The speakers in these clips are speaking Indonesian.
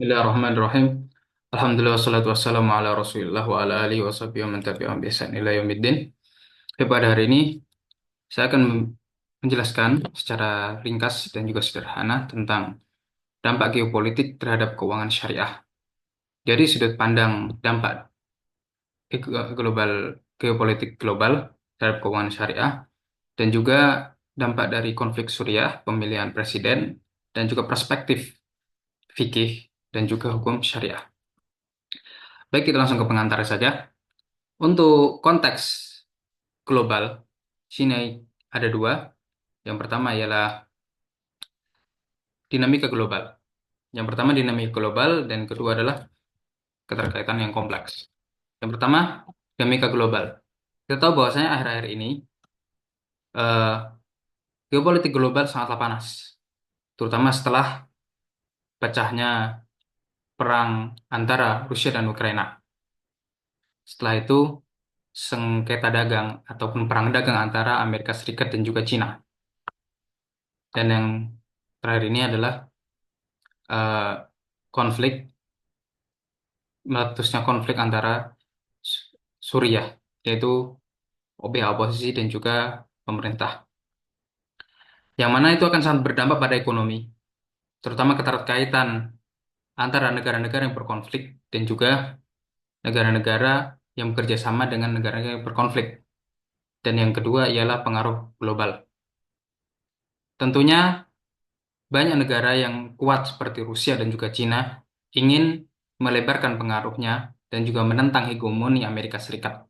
Bismillahirrahmanirrahim. Alhamdulillah wassalatu wassalamu ala Rasulillah wa ala alihi wa sahbihi wa man tabi'ahum bi ihsan ila yaumiddin. Pada hari ini saya akan menjelaskan secara ringkas dan juga sederhana tentang dampak geopolitik terhadap keuangan syariah. Dari sudut pandang dampak global geopolitik global terhadap keuangan syariah dan juga dampak dari konflik Suriah, pemilihan presiden dan juga perspektif fikih dan juga hukum syariah. Baik, kita langsung ke pengantar saja. Untuk konteks global, sini ada dua. Yang pertama ialah dinamika global. Yang pertama dinamika global dan kedua adalah keterkaitan yang kompleks. Yang pertama, dinamika global. Kita tahu bahwasanya akhir-akhir ini eh, geopolitik global sangatlah panas, terutama setelah pecahnya perang antara Rusia dan Ukraina. Setelah itu, sengketa dagang ataupun perang dagang antara Amerika Serikat dan juga Cina. Dan yang terakhir ini adalah eh, konflik meletusnya konflik antara Suriah, yaitu pihak oposisi dan juga pemerintah. Yang mana itu akan sangat berdampak pada ekonomi, terutama keterkaitan antara negara-negara yang berkonflik dan juga negara-negara yang bekerja sama dengan negara yang berkonflik. Dan yang kedua ialah pengaruh global. Tentunya banyak negara yang kuat seperti Rusia dan juga Cina ingin melebarkan pengaruhnya dan juga menentang hegemoni Amerika Serikat.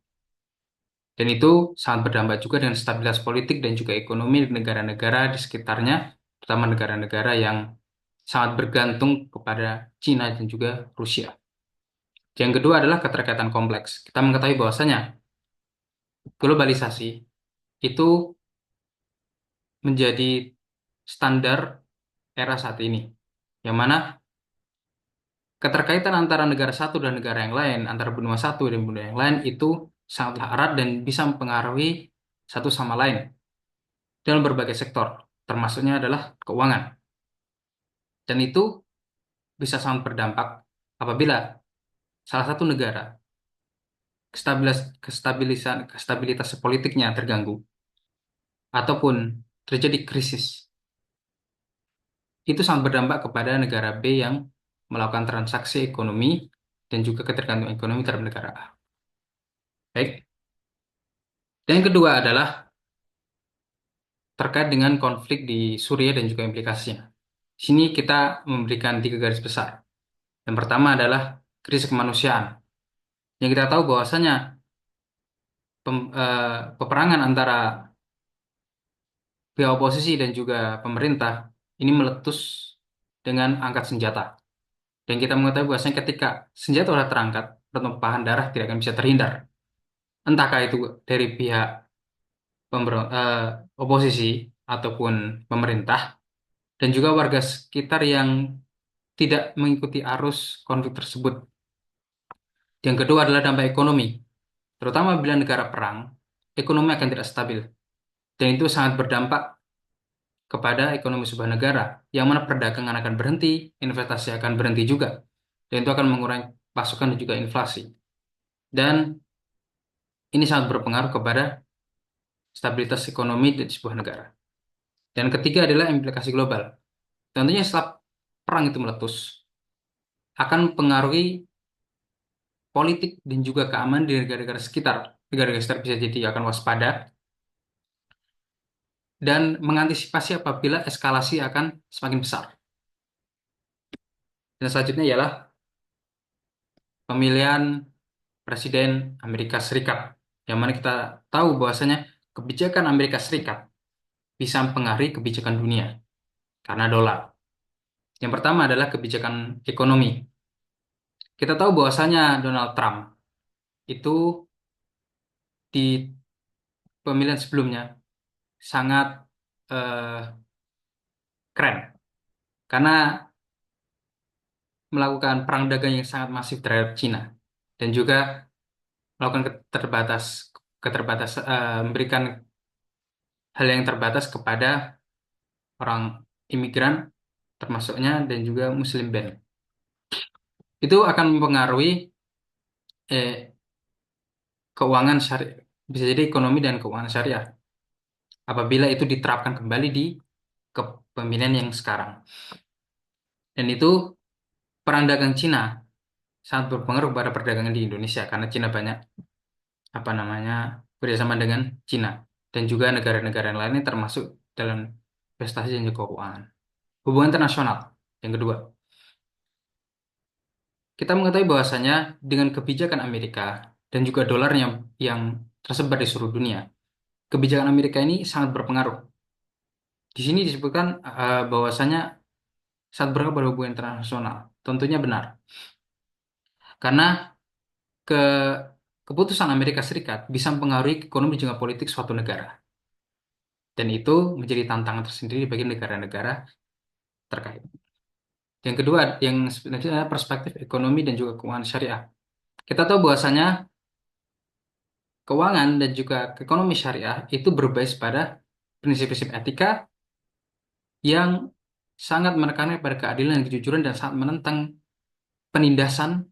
Dan itu sangat berdampak juga dengan stabilitas politik dan juga ekonomi di negara-negara di sekitarnya, terutama negara-negara yang sangat bergantung kepada Cina dan juga Rusia. Yang kedua adalah keterkaitan kompleks. Kita mengetahui bahwasanya globalisasi itu menjadi standar era saat ini, yang mana keterkaitan antara negara satu dan negara yang lain, antara benua satu dan benua yang lain itu sangatlah erat dan bisa mempengaruhi satu sama lain dalam berbagai sektor, termasuknya adalah keuangan. Dan itu bisa sangat berdampak apabila salah satu negara kestabilitas politiknya terganggu ataupun terjadi krisis. Itu sangat berdampak kepada negara B yang melakukan transaksi ekonomi dan juga ketergantungan ekonomi terhadap negara A. Baik. Dan yang kedua adalah terkait dengan konflik di Suriah dan juga implikasinya. Di sini kita memberikan tiga garis besar. Yang pertama adalah krisis kemanusiaan. Yang kita tahu bahwasanya peperangan antara pihak oposisi dan juga pemerintah ini meletus dengan angkat senjata. Dan kita mengetahui bahwasanya ketika senjata sudah terangkat, pertumpahan darah tidak akan bisa terhindar. Entahkah itu dari pihak oposisi ataupun pemerintah, dan juga warga sekitar yang tidak mengikuti arus konflik tersebut. Yang kedua adalah dampak ekonomi. Terutama bila negara perang, ekonomi akan tidak stabil. Dan itu sangat berdampak kepada ekonomi sebuah negara, yang mana perdagangan akan berhenti, investasi akan berhenti juga. Dan itu akan mengurangi pasokan dan juga inflasi. Dan ini sangat berpengaruh kepada stabilitas ekonomi di sebuah negara. Dan ketiga adalah implikasi global. Tentunya setelah perang itu meletus, akan mempengaruhi politik dan juga keamanan di negara-negara sekitar. Negara-negara sekitar bisa jadi akan waspada dan mengantisipasi apabila eskalasi akan semakin besar. Dan selanjutnya ialah pemilihan Presiden Amerika Serikat, yang mana kita tahu bahwasanya kebijakan Amerika Serikat bisa mempengaruhi kebijakan dunia karena dolar. Yang pertama adalah kebijakan ekonomi. Kita tahu bahwasanya Donald Trump itu di pemilihan sebelumnya sangat eh, keren karena melakukan perang dagang yang sangat masif terhadap Cina dan juga melakukan memberikan hal yang terbatas kepada orang imigran termasuknya dan juga Muslim band. Itu akan mempengaruhi eh, keuangan syariah, bisa jadi ekonomi dan keuangan syariah apabila itu diterapkan kembali di kepemimpinan yang sekarang. Dan itu perang dagang Cina sangat berpengaruh pada perdagangan di Indonesia karena Cina banyak apa namanya bekerjasama dengan Cina dan juga negara-negara yang lainnya termasuk dalam investasi dan juga keuangan. Hubungan internasional yang kedua, kita mengetahui bahwasanya dengan kebijakan Amerika dan juga dolar yang tersebar di seluruh dunia, kebijakan Amerika ini sangat berpengaruh. Di sini disebutkan bahwasanya sangat berpengaruh pada hubungan internasional. Tentunya benar, karena ke keputusan Amerika Serikat bisa mempengaruhi ekonomi dan juga politik suatu negara. Dan itu menjadi tantangan tersendiri bagi negara-negara terkait. Yang kedua, yang sebenarnya adalah perspektif ekonomi dan juga keuangan syariah. Kita tahu bahwasanya keuangan dan juga ekonomi syariah itu berbasis pada prinsip-prinsip etika yang sangat menekankan pada keadilan dan kejujuran dan sangat menentang penindasan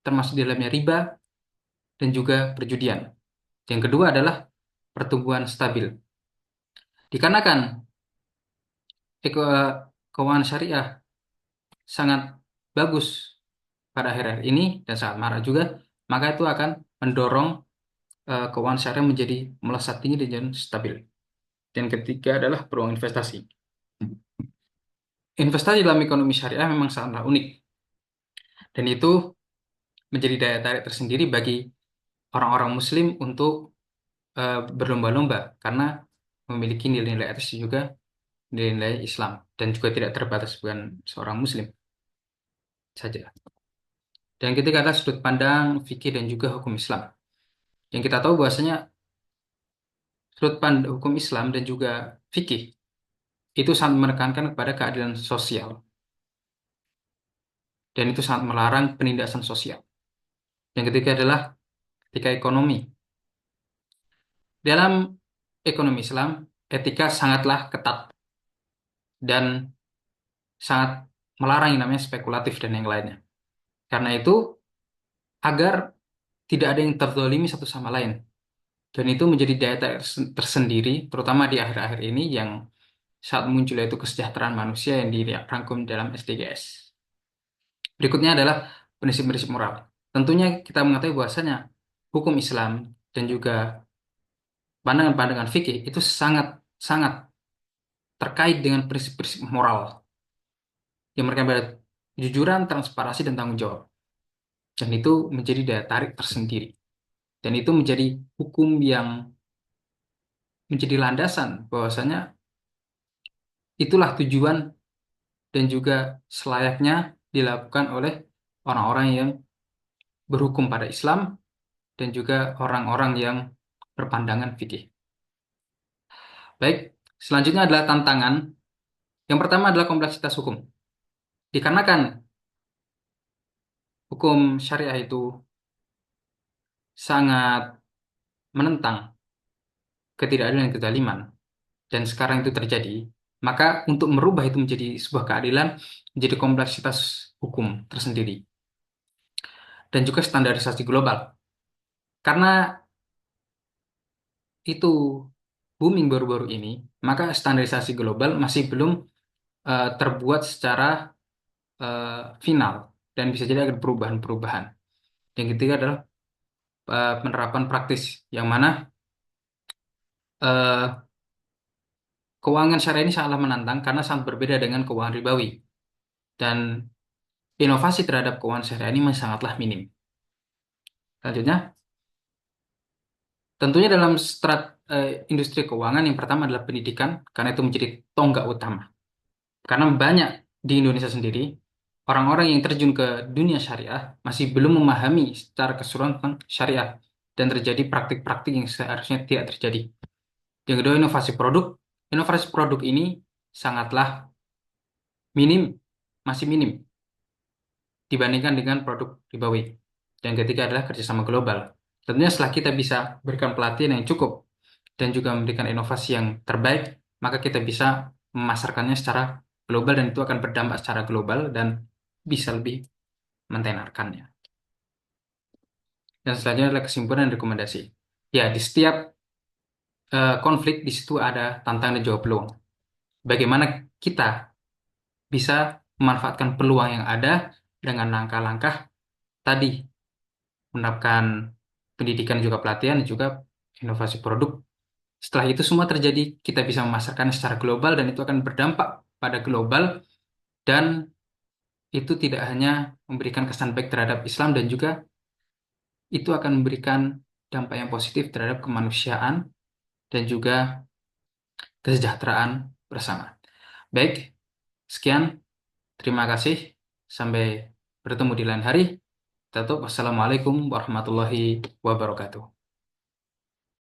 termasuk di dalamnya riba dan juga perjudian. Yang kedua adalah pertumbuhan stabil. Dikarenakan keuangan syariah sangat bagus pada akhir-akhir ini dan sangat marak juga, maka itu akan mendorong keuangan syariah menjadi melesat tinggi dan stabil. Dan ketiga adalah peluang investasi. Investasi dalam ekonomi syariah memang sangatlah unik dan itu menjadi daya tarik tersendiri bagi orang-orang Muslim untuk berlomba-lomba karena memiliki nilai-nilai etis juga nilai-nilai Islam dan juga tidak terbatas bukan seorang Muslim saja. Dan ketiga adalah sudut pandang fikih dan juga hukum Islam. Yang kita tahu bahwasanya sudut pandang hukum Islam dan juga fikih itu sangat menekankan kepada keadilan sosial dan itu sangat melarang penindasan sosial. Yang ketiga adalah etika ekonomi. Dalam ekonomi Islam, etika sangatlah ketat dan sangat melarang yang namanya spekulatif dan yang lainnya. Karena itu, agar tidak ada yang terzalimi satu sama lain. Dan itu menjadi daya tarik tersendiri, terutama di akhir-akhir ini yang saat muncul yaitu kesejahteraan manusia yang dirangkum dalam SDGs. Berikutnya adalah prinsip-prinsip moral. Tentunya kita mengetahui bahwasanya hukum Islam dan juga pandangan-pandangan fikih itu sangat terkait dengan prinsip-prinsip moral yang mereka pada kejujuran, transparansi, dan tanggung jawab. Dan itu menjadi daya tarik tersendiri. Dan itu menjadi hukum yang menjadi landasan bahwasanya itulah tujuan dan juga selayaknya dilakukan oleh orang-orang yang berhukum pada Islam dan juga orang-orang yang berpandangan fikih. Baik, selanjutnya adalah tantangan. Yang pertama adalah kompleksitas hukum. Dikarenakan hukum syariah itu sangat menentang ketidakadilan dan kezaliman, dan sekarang itu terjadi, maka untuk merubah itu menjadi sebuah keadilan, menjadi kompleksitas hukum tersendiri, dan juga standarisasi global. Karena itu booming baru-baru ini, maka standarisasi global masih belum terbuat secara final, dan bisa jadi ada perubahan-perubahan. Yang ketiga adalah penerapan praktis, yang mana eh, keuangan syariah ini sangatlah menantang karena sangat berbeda dengan keuangan ribawi. Dan inovasi terhadap keuangan syariah ini masih sangatlah minim. Selanjutnya, tentunya dalam industri keuangan yang pertama adalah pendidikan, karena itu menjadi tonggak utama. Karena banyak di Indonesia sendiri, orang-orang yang terjun ke dunia syariah masih belum memahami secara keseluruhan tentang syariah, dan terjadi praktik-praktik yang seharusnya tidak terjadi. Yang kedua, inovasi produk. Inovasi produk ini sangatlah minim, masih minim dibandingkan dengan produk ribawi. Yang ketiga adalah kerjasama global. Tentunya setelah kita bisa berikan pelatihan yang cukup dan juga memberikan inovasi yang terbaik, maka kita bisa memasarkannya secara global dan itu akan berdampak secara global dan bisa lebih mentenarkannya. Dan selanjutnya adalah kesimpulan dan rekomendasi. Ya, di setiap konflik di situ ada tantangan dan juga peluang. Bagaimana kita bisa memanfaatkan peluang yang ada dengan langkah-langkah tadi, menerapkan pendidikan juga pelatihan dan juga inovasi produk. Setelah itu semua terjadi, kita bisa memasarkan secara global dan itu akan berdampak pada global dan itu tidak hanya memberikan kesan baik terhadap Islam dan juga itu akan memberikan dampak yang positif terhadap kemanusiaan dan juga kesejahteraan bersama. Baik, sekian. Terima kasih. Sampai bertemu di lain hari. Tutup. Wassalamualaikum warahmatullahi wabarakatuh.